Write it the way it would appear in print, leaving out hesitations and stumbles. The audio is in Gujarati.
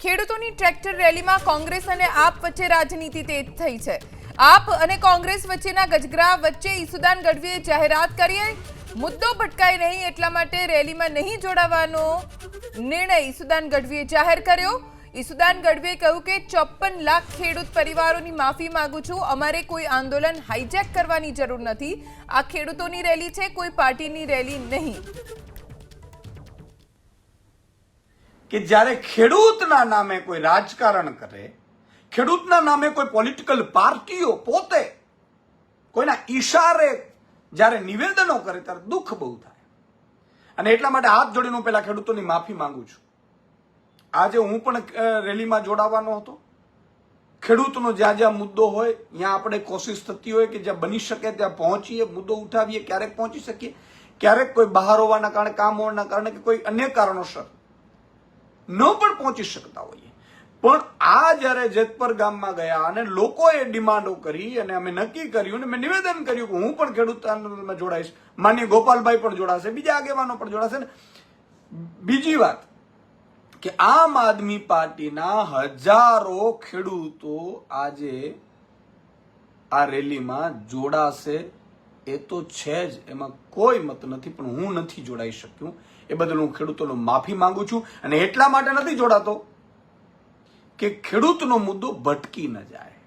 ખેડૂતોની ટ્રેક્ટર રેલીમાં કોંગ્રેસ અને આપ વચ્ચે રાજનીતિ તેજ થઈ છે। આપ અને કોંગ્રેસ વચ્ચેના ગજગરા વચ્ચે ઈસુદાન ગઢવીએ જાહેરાત કરી, મુદ્દો ભટકાય નહીં એટલા માટે રેલીમાં નહીં જોડાવાનો નિર્ણય ઈસુદાન ગઢવીએ જાહેર કર્યો। ઈસુદાન ગઢવીએ કહ્યું કે 54 લાખ ખેડૂત પરિવારોની માફી માંગુ છું, અમારે કોઈ આંદોલન હાઈજેક કરવાની જરૂર નથી। આ ખેડૂતોની રેલી છે, કોઈ પાર્ટીની રેલી નહીં। કે જ્યારે ખેડૂતના નામે કોઈ રાજકારણ કરે, ખેડૂતના નામે કોઈ પોલિટિકલ પાર્ટીઓ પોતે કોઈના ઈશારે જ્યારે નિવેદનો કરે ત્યારે દુઃખ બહુ થાય। અને એટલા માટે હાથ જોડીને હું પહેલા ખેડૂતોની માફી માંગુ છું। આજે હું પણ રેલીમાં જોડાવાનો હતો। ખેડૂતનો જ્યાં જ્યાં મુદ્દો હોય ત્યાં આપણે કોશિશ થતી હોય કે જ્યાં બની શકે ત્યાં પહોંચીએ, મુદ્દો ઉઠાવીએ। ક્યારેક પહોંચી શકીએ, ક્યારેક કોઈ બહાર હોવાના કારણે, કામ હોવાના કારણે કે કોઈ અન્ય કારણોસર ન પણ પહોંચી શકતા હોઈએ। પણ આ જ્યારે જેતપર ગામમાં ગયા અને લોકોએ ડિમાન્ડો કરી અને અમે નક્કી કર્યું અને મેં નિવેદન કર્યું કે હું પણ ખેડૂત આંદોલનમાં જોડાઈશ, માનનીય ગોપાલભાઈ પણ જોડાશે, બીજા આગેવાનો પણ જોડાશે ને। બીજી વાત કે આમ આદમી પાર્ટીના હજારો ખેડૂતો આજે આ રેલીમાં જોડાશે, એ તો છે જ, એમાં કોઈ મત નથી, પણ હું નથી જોડાઈ શક્યું। એ બદલ હું ખેડૂતોનો માફી માંગુ છું। અને એટલા માટે નથી જોડાતો કે ખેડૂતનો મુદ્દો ભટકી ન જાય।